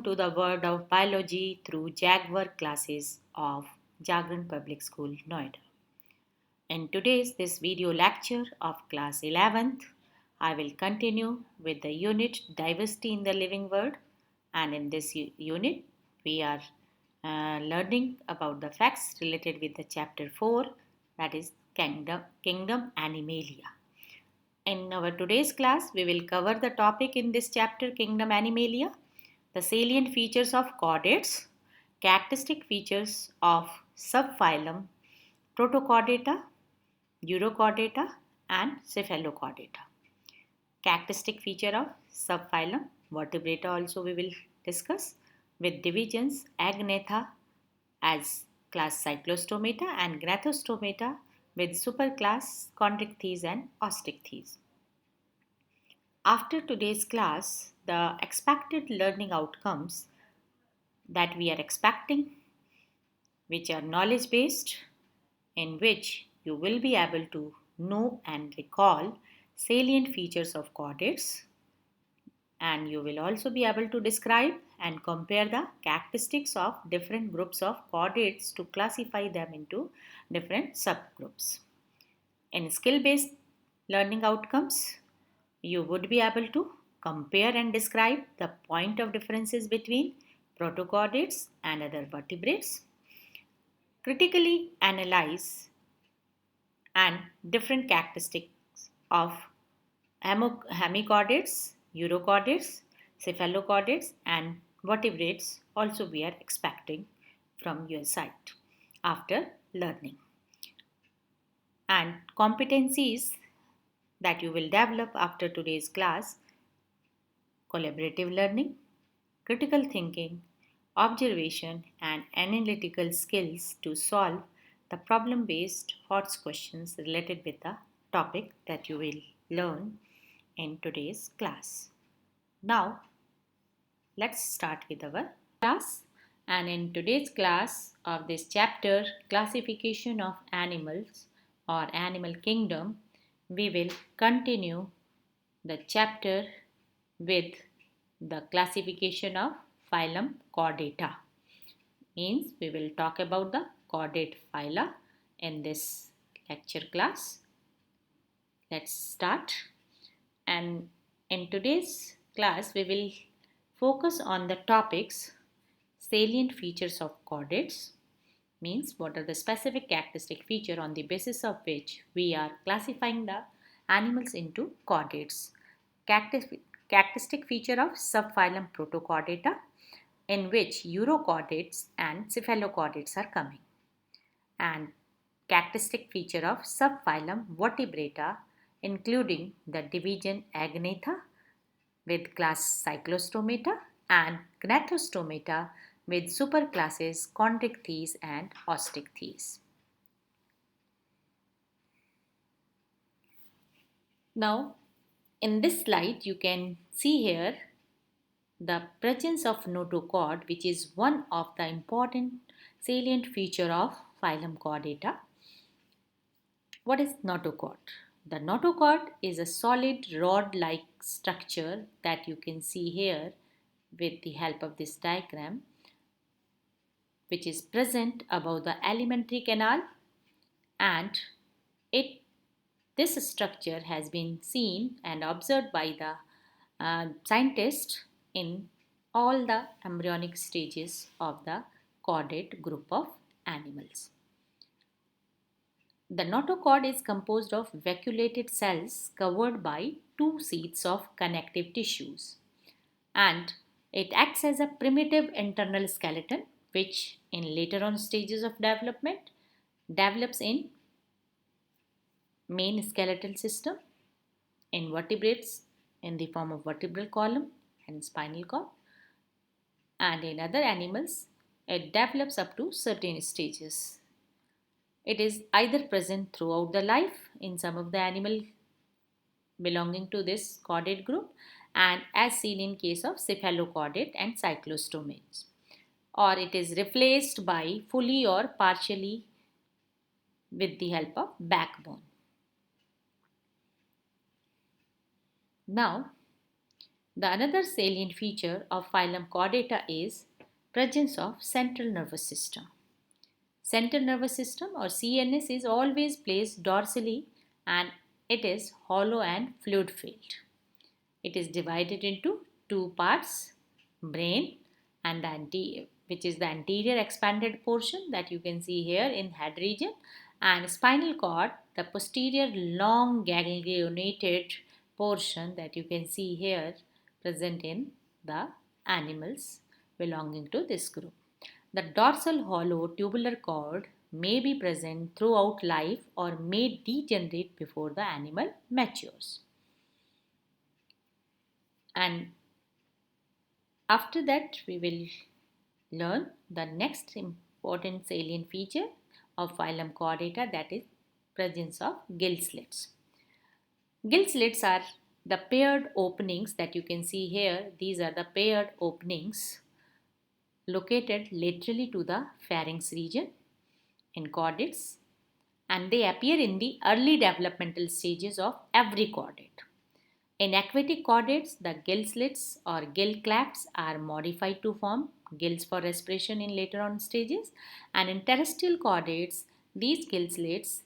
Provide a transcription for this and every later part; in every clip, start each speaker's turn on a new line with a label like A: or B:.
A: welcome to the world of biology through Jaguar classes of Jagran Public School, Noida. In today's this video lecture of class 11th, I will continue with the unit Diversity in the Living World, and in this unit we are learning about the facts related with the chapter 4, that is Kingdom Animalia. In our today's class, we will cover the topic in this chapter Kingdom Animalia, the salient features of chordates, characteristic features of subphylum Protochordata, Urochordata and Cephalochordata. Characteristic feature of subphylum Vertebrata also we will discuss, with divisions Agnatha as class Cyclostomata and Gnathostomata with superclass Chondrichthyes and Osteichthyes. After today's class, the expected learning outcomes that we are expecting, which are knowledge based, in which you will be able to know and recall salient features of chordates, and you will also be able to describe and compare the characteristics of different groups of chordates to classify them into different subgroups. In skill based learning outcomes, you would be able to compare and describe the point of differences between protochordates and other vertebrates, critically analyze and different characteristics of hemichordates, urochordates, cephalochordates and vertebrates also we are expecting from your side after learning. And competencies that you will develop after today's class: collaborative learning, critical thinking, observation and analytical skills to solve the problem-based HOTS questions related with the topic that you will learn in today's class. Now, let's start with our class. And in today's class of this chapter, classification of animals or animal kingdom, we will continue the chapter with the classification of phylum Chordata. Means we will talk about the chordate phyla in this lecture class. Let's start. And in today's class, we will focus on the topics salient features of chordates, means what are the specific characteristic feature on the basis of which we are classifying the animals into chordates. Characteristic feature of subphylum Protochordata, in which urochordates and cephalochordates are coming, and characteristic feature of subphylum Vertebrata, including the division Agnatha with class Cyclostomata and Gnathostomata with superclasses Chondrichthyes and Osteichthyes. Now, in this slide, you can see here the presence of notochord, which is one of the important salient feature of phylum Chordata. What is notochord? The notochord is a solid rod-like structure that you can see here with the help of this diagram, which is present above the alimentary canal, and this structure has been seen and observed by the scientists in all the embryonic stages of the chordate group of animals. The notochord is composed of vacuolated cells covered by two sheets of connective tissues, and it acts as a primitive internal skeleton which in later on stages of development develops in main skeletal system, in vertebrates in the form of vertebral column and spinal cord, and in other animals it develops up to certain stages. It is either present throughout the life in some of the animal belonging to this chordate group, and as seen in case of cephalochordate and cyclostomates, or it is replaced by fully or partially with the help of backbone. Now, The another salient feature of phylum Chordata is presence of central nervous system. Central nervous system or CNS is always placed dorsally and it is hollow and fluid filled. It is divided into two parts, brain and which is the anterior expanded portion that you can see here in head region, and spinal cord, the posterior long ganglionated portion that you can see here present in the animals belonging to this group. The dorsal hollow tubular cord may be present throughout life or may degenerate before the animal matures. And after that, we will learn the next important salient feature of phylum Chordata, that is presence of gill slits. Gill slits are the paired openings that you can see here. These are the paired openings located laterally to the pharynx region in chordates, and they appear in the early developmental stages of every chordate. In aquatic chordates, the gill slits or gill clefts are modified to form gills for respiration in later on stages, and in terrestrial chordates, these gill slits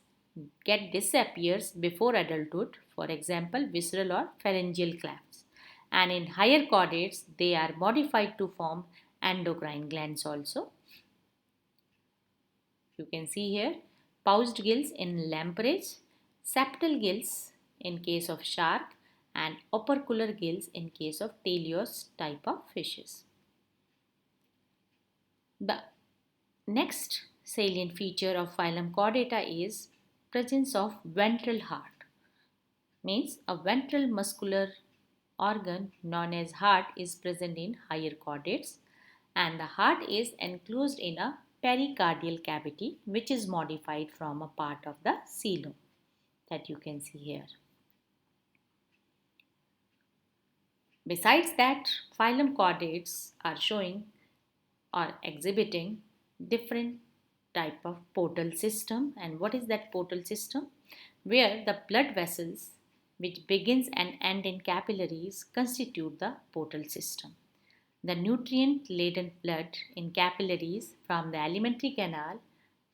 A: get disappears before adulthood, for example, visceral or pharyngeal clefts. And in higher chordates, they are modified to form endocrine glands also. You can see here pouched gills in lampreys, septal gills in case of shark, and opercular gills in case of teleost type of fishes. The next salient feature of phylum Chordata is presence of ventral heart. Means a ventral muscular organ known as heart is present in higher chordates, and the heart is enclosed in a pericardial cavity which is modified from a part of the coelom that you can see here. Besides that, phylum chordates are showing or exhibiting different type of portal system. And what is that portal system? Where the blood vessels which begins and end in capillaries constitute the portal system. The nutrient laden blood in capillaries from the alimentary canal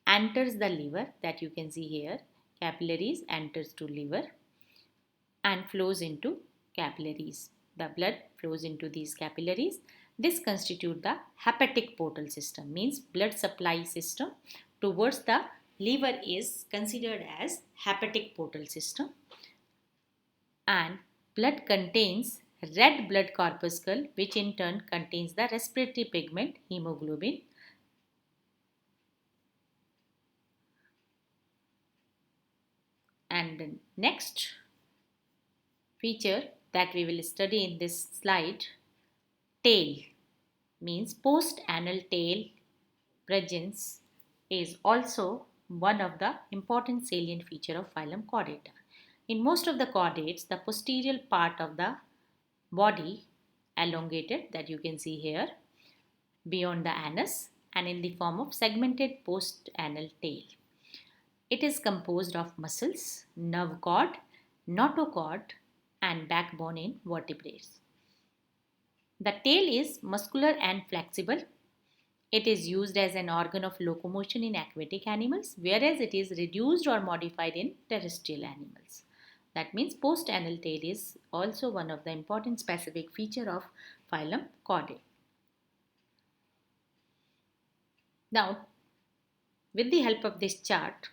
A: enters the liver, that you can see here. Capillaries enters to liver and flows into capillaries. The blood flows into these capillaries. This constitutes the hepatic portal system, means blood supply system towards the liver is considered as hepatic portal system. And blood contains red blood corpuscle, which in turn contains the respiratory pigment hemoglobin. And the next feature that we will study in this slide, tail, means post-anal tail presence is also one of the important salient feature of phylum Chordata. In most of the chordates, the posterior part of the body elongated, that you can see here beyond the anus, and in the form of segmented post-anal tail. It is composed of muscles, nerve cord, notochord, and backbone in vertebrates. The tail is muscular and flexible. It is used as an organ of locomotion in aquatic animals, whereas it is reduced or modified in terrestrial animals. That means post-anal tail is also one of the important specific feature of phylum Chordata. Now, with the help of this chart,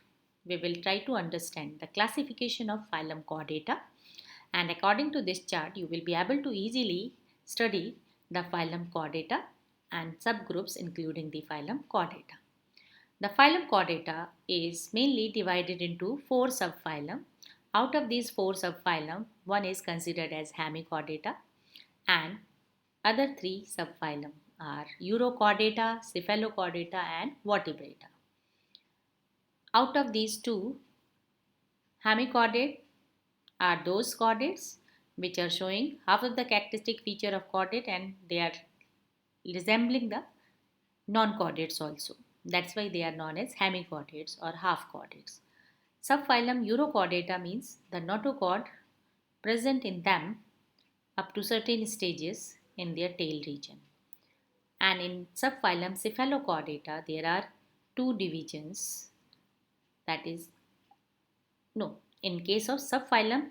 A: we will try to understand the classification of phylum Chordata, and according to this chart, you will be able to easily study the phylum Chordata and subgroups including the phylum Chordata. The phylum Chordata is mainly divided into 4 subphylum. Out of these 4 subphylum, one is considered as Hemichordata, and other 3 subphylum are Urochordata, Cephalochordata, and Vertebrata. Out of these 2, Hemichordate are those chordates which are showing half of the characteristic feature of chordate, and they are resembling the non-chordates also. That's why they are known as hemichordates or half chordates. Subphylum Urochordata means the notochord present in them up to certain stages in their tail region. And in subphylum Cephalochordata, there are two divisions. That is, no, in case of subphylum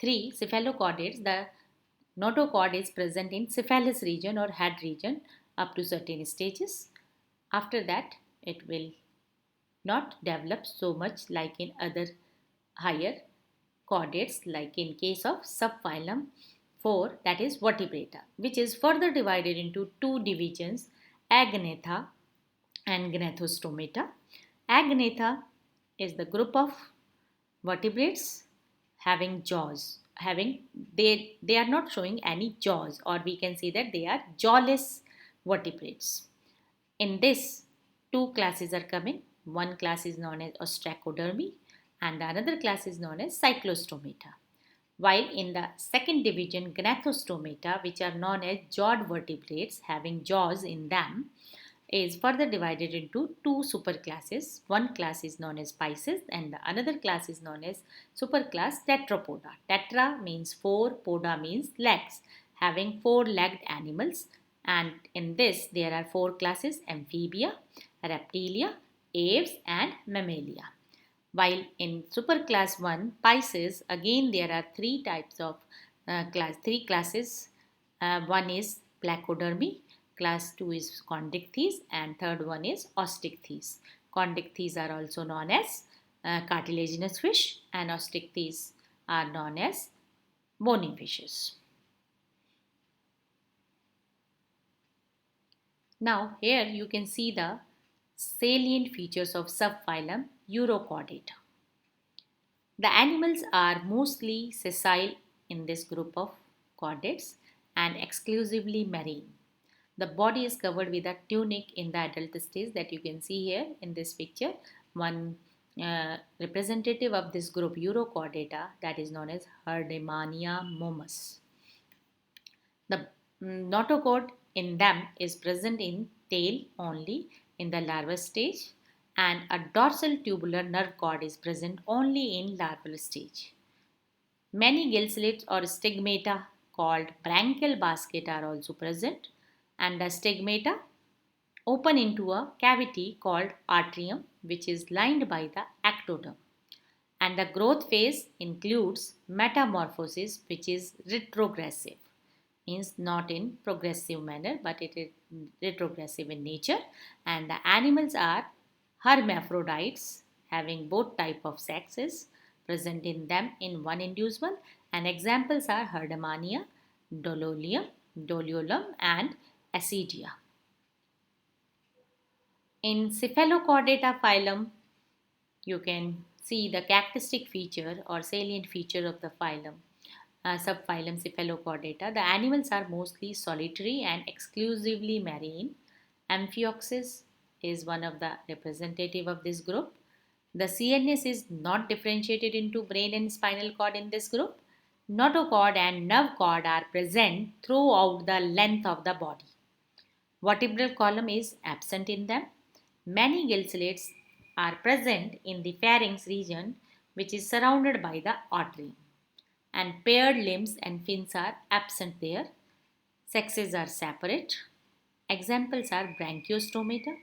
A: 3 Cephalochordates, the notochord is present in cephalus region or head region up to certain stages. After that, it will not develop so much like in other higher chordates, like in case of subphylum 4, that is vertebrata, which is further divided into two divisions, Agnatha and Gnathostomata. Agnatha is the group of vertebrates having jaws, having they are not showing any jaws, or we can say that they are jawless vertebrates. In this, two classes are coming. One class is known as Ostracodermi and the another class is known as Cyclostomata. While in the second division, Gnathostomata, which are known as jawed vertebrates having jaws in them, is further divided into two superclasses. One class is known as Pisces and the another class is known as superclass Tetrapoda. Tetra means four, poda means legs, having four-legged animals. And in this there are four classes: Amphibia, Reptilia, Aves and Mammalia. While in superclass 1 Pisces, again there are three types of three classes. One is Placodermi, class 2 is Chondrichthyes and third one is Osteichthyes. Chondrichthyes are also known as cartilaginous fish and Osteichthyes are known as bony fishes. Now here you can see the salient features of subphylum Urochordata. The animals are mostly sessile in this group of chordates and exclusively marine. The body is covered with a tunic in the adult stage that you can see here in this picture. One representative of this group Urochordata, that is known as Herdemania momus. The notochord in them is present in tail only in the larval stage, and a dorsal tubular nerve cord is present only in larval stage. Many gill slits or stigmata called branchial basket are also present, and the stigmata open into a cavity called atrium, which is lined by the ectoderm. And the growth phase includes metamorphosis, which is retrogressive, means not in progressive manner but it is retrogressive in nature. And the animals are hermaphrodites having both type of sexes present in them in one individual, and examples are Herdemania, Doliolum and Acidia. In Cephalochordata phylum, you can see the characteristic feature or salient feature of the phylum, subphylum Cephalochordata. The animals are mostly solitary and exclusively marine. Amphioxus is one of the representative of this group. The CNS is not differentiated into brain and spinal cord in this group. Notochord and nerve cord are present throughout the length of the body. Vertebral column is absent in them. Many gill slits are present in the pharynx region, which is surrounded by the atrium, and paired limbs and fins are absent there. Sexes are separate. Examples are Branchiostomata,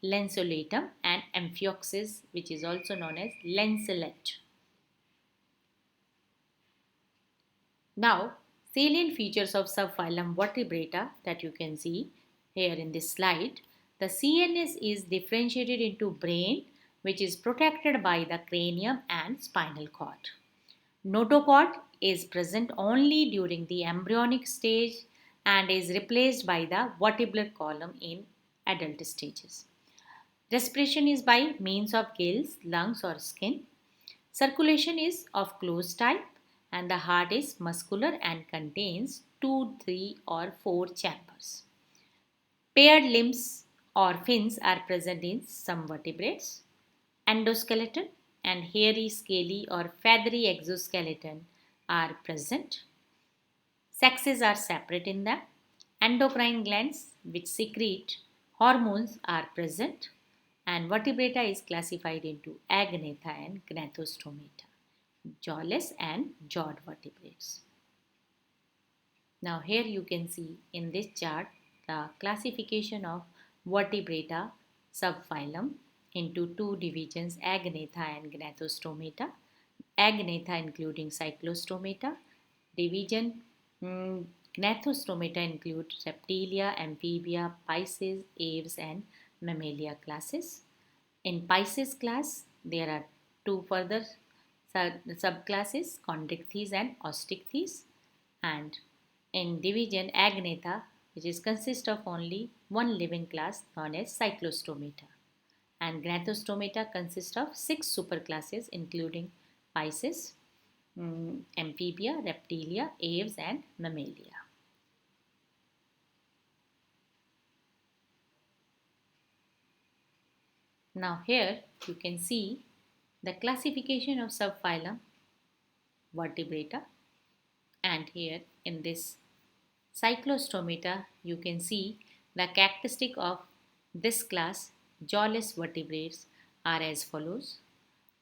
A: Lanceolatum and Amphioxus, which is also known as lanceolate. Now, salient features of subphylum Vertebrata that you can see here in this slide. The CNS is differentiated into brain, which is protected by the cranium and spinal cord. Notochord is present only during the embryonic stage and is replaced by the vertebral column in adult stages. Respiration is by means of gills, lungs or skin. Circulation is of closed type and the heart is muscular and contains 2, 3 or 4 chambers. Paired limbs or fins are present in some vertebrates. Endoskeleton and hairy, scaly or feathery exoskeleton are present. Sexes are separate in them. Endocrine glands which secrete hormones are present, and vertebrata is classified into Agnatha and Gnathostomata. jawless and jawed vertebrates. Now here you can see in this chart the classification of vertebrata subphylum into two divisions, Agnatha and Gnathostomata. Agnatha including Cyclostomata. Division Gnathostomata include Reptilia, Amphibia, Pisces, Aves and Mammalia classes. In Pisces class, there are two further subclasses, Chondrichthyes and Osteichthyes. And in division Agnatha, which is consist of only one living class known as Cyclostomata. And Gnathostomata consists of six superclasses including Pisces, Amphibia, Reptilia, Aves and Mammalia. Now here you can see the classification of subphylum vertebrata, and here in this Cyclostomata you can see the characteristic of this class jawless vertebrates are as follows.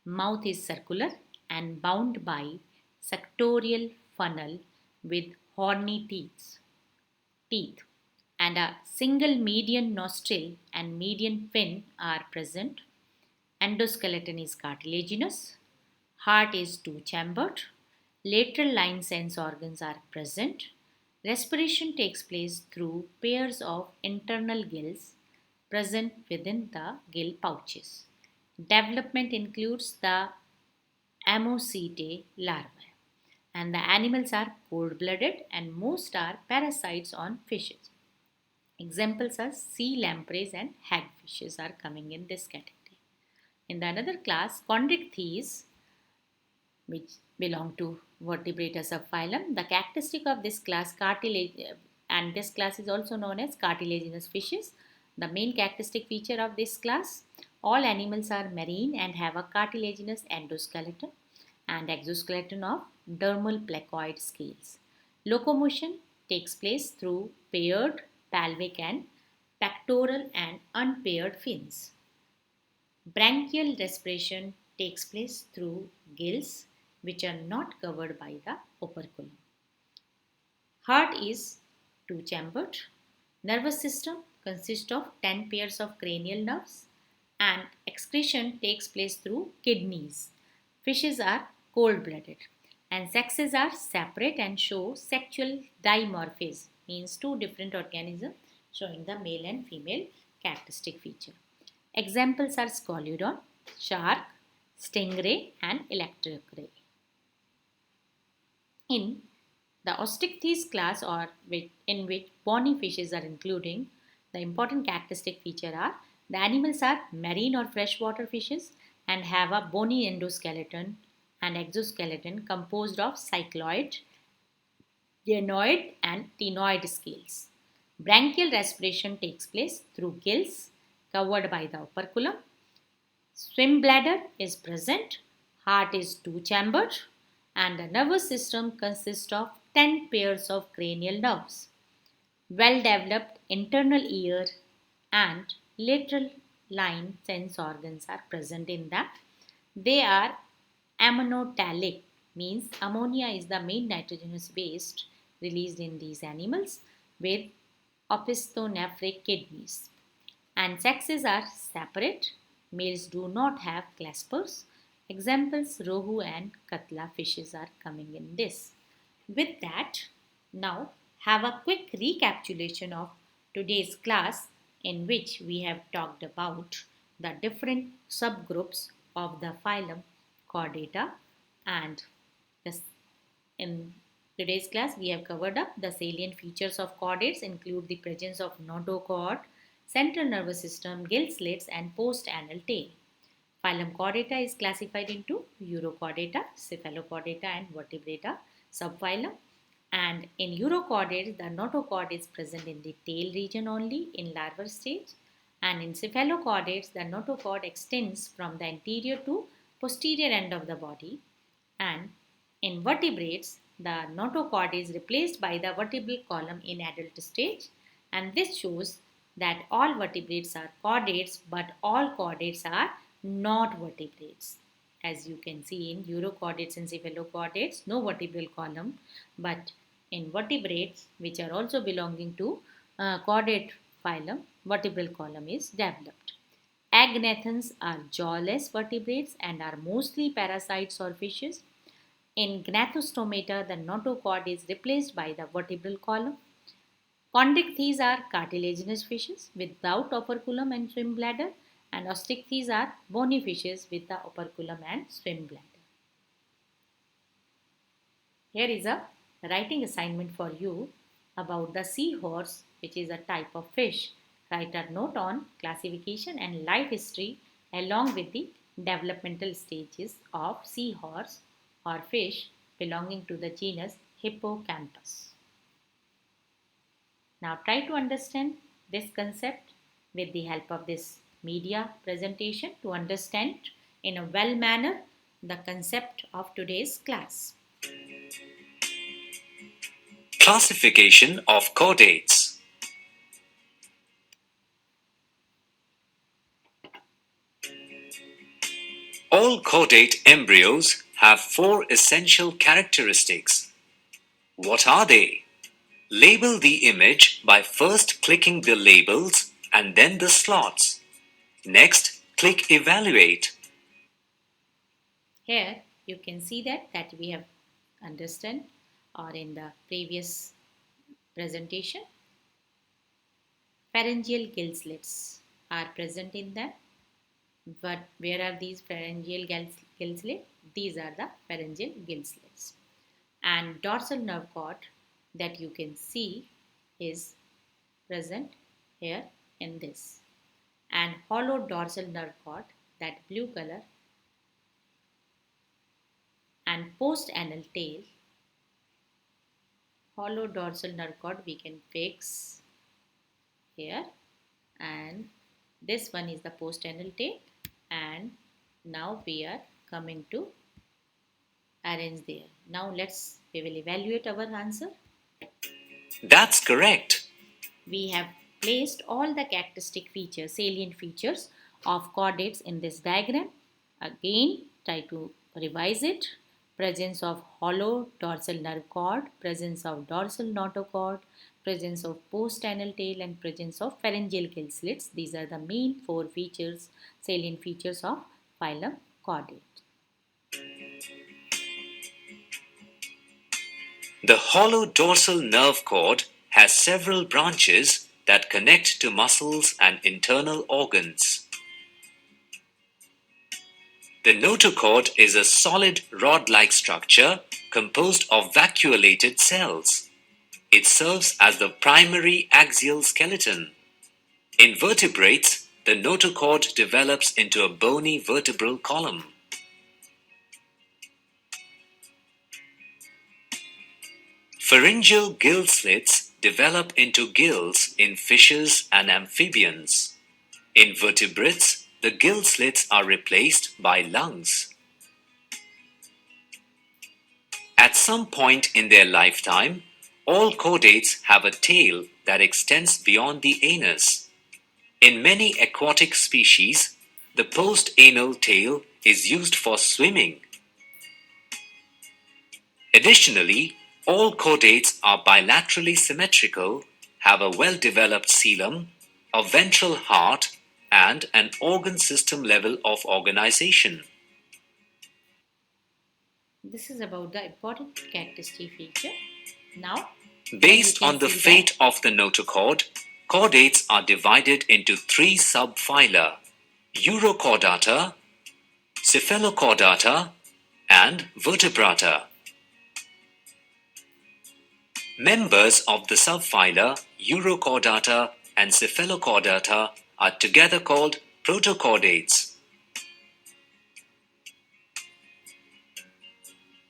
A: Mouth is circular and bound by sectorial funnel with horny teeth, and a single median nostril and median fin are present. Endoskeleton is cartilaginous. Heart is two-chambered. Lateral line sense organs are present. Respiration takes place through pairs of internal gills present within the gill pouches. Development includes the Ammochaetae larvae, and the animals are cold-blooded and most are parasites on fishes. Examples are sea lampreys and hagfishes are coming in this category. In the another class, Chondrichthyes, which belong to vertebrata subphylum, the characteristic of this class cartilage, and this class is also known as cartilaginous fishes. The main characteristic feature of this class, all animals are marine and have a cartilaginous endoskeleton and exoskeleton of dermal placoid scales. Locomotion takes place through paired pelvic and pectoral and unpaired fins. Branchial respiration takes place through gills which are not covered by the operculum. Heart is two-chambered. Nervous system consists of 10 pairs of cranial nerves, and excretion takes place through kidneys. Fishes are cold-blooded and sexes are separate and show sexual dimorphism, means two different organisms showing the male and female characteristic feature. Examples are Scoliodon, shark, stingray and electric ray. In the Osteichthyes class, or in which bony fishes are including, the important characteristic feature are the animals are marine or freshwater fishes and have a bony endoskeleton and exoskeleton composed of cycloid, ganoid and ctenoid scales. Branchial respiration takes place through gills covered by the operculum. Swim bladder is present, heart is two-chambered, and the nervous system consists of 10 pairs of cranial nerves. Well-developed internal ear and lateral line sense organs are present in that. They are ammonotelic, means ammonia is the main nitrogenous waste released in these animals, with opisthonephric kidneys. And sexes are separate. Males do not have claspers. Examples rohu and katla fishes are coming in this. With that, now have a quick recapitulation of today's class, in which we have talked about the different subgroups of the phylum Chordata, and this, in today's class we have covered up the salient features of chordates include the presence of notochord, central nervous system, gill slits and post-anal tail. Phylum Chordata is classified into Urochordata, Cephalochordata and Vertebrata subphylum. And in urochordates, the notochord is present in the tail region only in larval stage. And in cephalochordates, the notochord extends from the anterior to posterior end of the body. And in vertebrates, the notochord is replaced by the vertebral column in adult stage. And this shows that all vertebrates are chordates, but all chordates are not vertebrates. as you can see in urochordates and cephalochordates, no vertebral column, but in vertebrates, which are also belonging to chordate phylum, vertebral column is developed. Agnathans are jawless vertebrates and are mostly parasites or fishes. In Gnathostomata, the notochord is replaced by the vertebral column. Chondrichthyes are cartilaginous fishes without operculum and swim bladder, and osteichthyes are bony fishes with the operculum and swim bladder. Here is a writing assignment for you about the seahorse, which is a type of fish. Write a note on classification and life history along with the developmental stages of seahorse or fish belonging to the genus Hippocampus. Now try to understand this concept with the help of this media presentation to understand in a well manner the concept of today's class.
B: Classification of chordates. All chordate embryos have 4 essential characteristics. What are they? Label the image by first clicking the labels and then the slots. Next, click Evaluate.
A: Here you can see that we have understand or in the previous presentation. Pharyngeal gill slits are present in them. But where are these pharyngeal gill slits? These are the pharyngeal gill slits. And dorsal nerve cord that you can see is present here in this. And hollow dorsal nerve cord, that blue color, and post-anal tail. Hollow dorsal nerve cord we can fix here, and this one is the post-anal tail, and now we are coming to arrange there. Now we will evaluate our answer.
B: That's correct.
A: We have placed all the characteristic features, salient features of chordates in this diagram. Again, try to revise it. Presence of hollow dorsal nerve cord, presence of dorsal notochord, presence of post-anal tail, and presence of pharyngeal gill slits. These are the main 4 features, salient features of phylum chordate.
B: The hollow dorsal nerve cord has several branches that connect to muscles and internal organs. The notochord is a solid rod-like structure composed of vacuolated cells. It serves as the primary axial skeleton. In vertebrates, the notochord develops into a bony vertebral column. Pharyngeal gill slits develop into gills in fishes and amphibians. In vertebrates, the gill slits are replaced by lungs. At some point in their lifetime, all chordates have a tail that extends beyond the anus. In many aquatic species, the post-anal tail is used for swimming. Additionally, all chordates are bilaterally symmetrical, have a well-developed coelom, a ventral heart, and an organ system level of organization.
A: This is about the important characteristic feature. Now,
B: based on the fate of the notochord, chordates are divided into 3 subphyla: Urochordata, Cephalochordata, and Vertebrata. Members of the subphyla Urochordata and Cephalochordata are together called protochordates.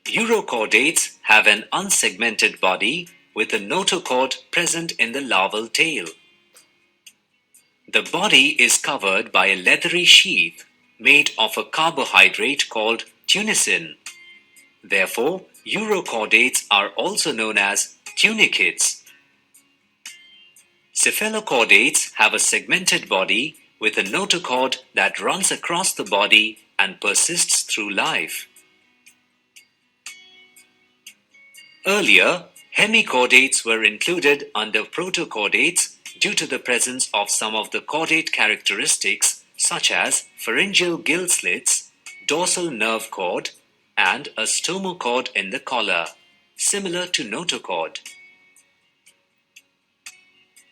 B: Urochordates have an unsegmented body with a notochord present in the larval tail. The body is covered by a leathery sheath made of a carbohydrate called tunisin. Therefore, urochordates are also known as tunicates. Cephalochordates have a segmented body with a notochord that runs across the body and persists through life. Earlier, hemichordates were included under protochordates due to the presence of some of the chordate characteristics such as pharyngeal gill slits, dorsal nerve cord, and a stomochord in the collar, similar to notochord.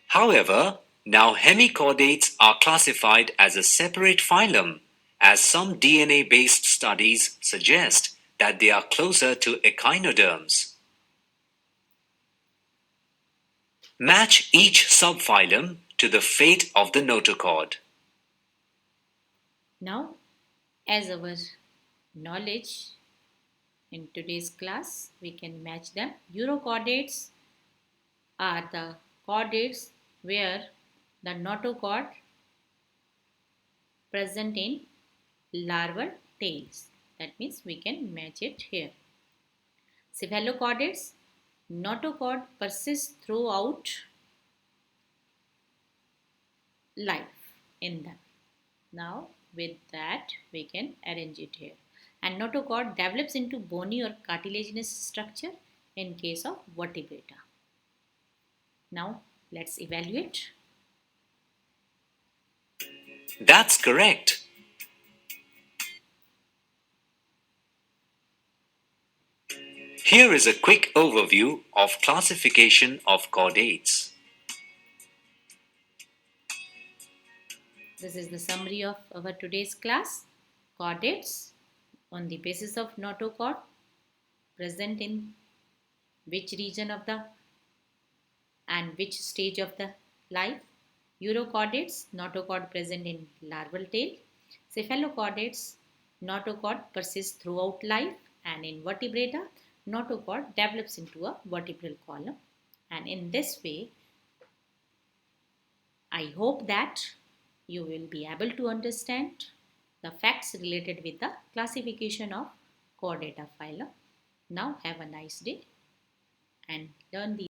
B: However, now hemichordates are classified as a separate phylum, as some DNA-based studies suggest that they are closer to echinoderms. Match each subphylum to the fate of the notochord.
A: Now, as our knowledge in today's class, we can match them. Urochordates are the chordates where the notochord present in larval tails. That means we can match it here. Cephalochordates, notochord persists throughout life in them. Now with that we can arrange it here. And notochord develops into bony or cartilaginous structure in case of vertebrata. Now let's evaluate.
B: That's correct. Here is a quick overview of classification of chordates.
A: This is the summary of our today's class. Chordates on the basis of notochord present in which region of the and which stage of the life. Urochordates, notochord present in larval tail. Cephalochordates, notochord persists throughout life, and in vertebrata, notochord develops into a vertebral column. And in this way, I hope that you will be able to understand the facts related with the classification of chordata phylum. Now have a nice day and learn the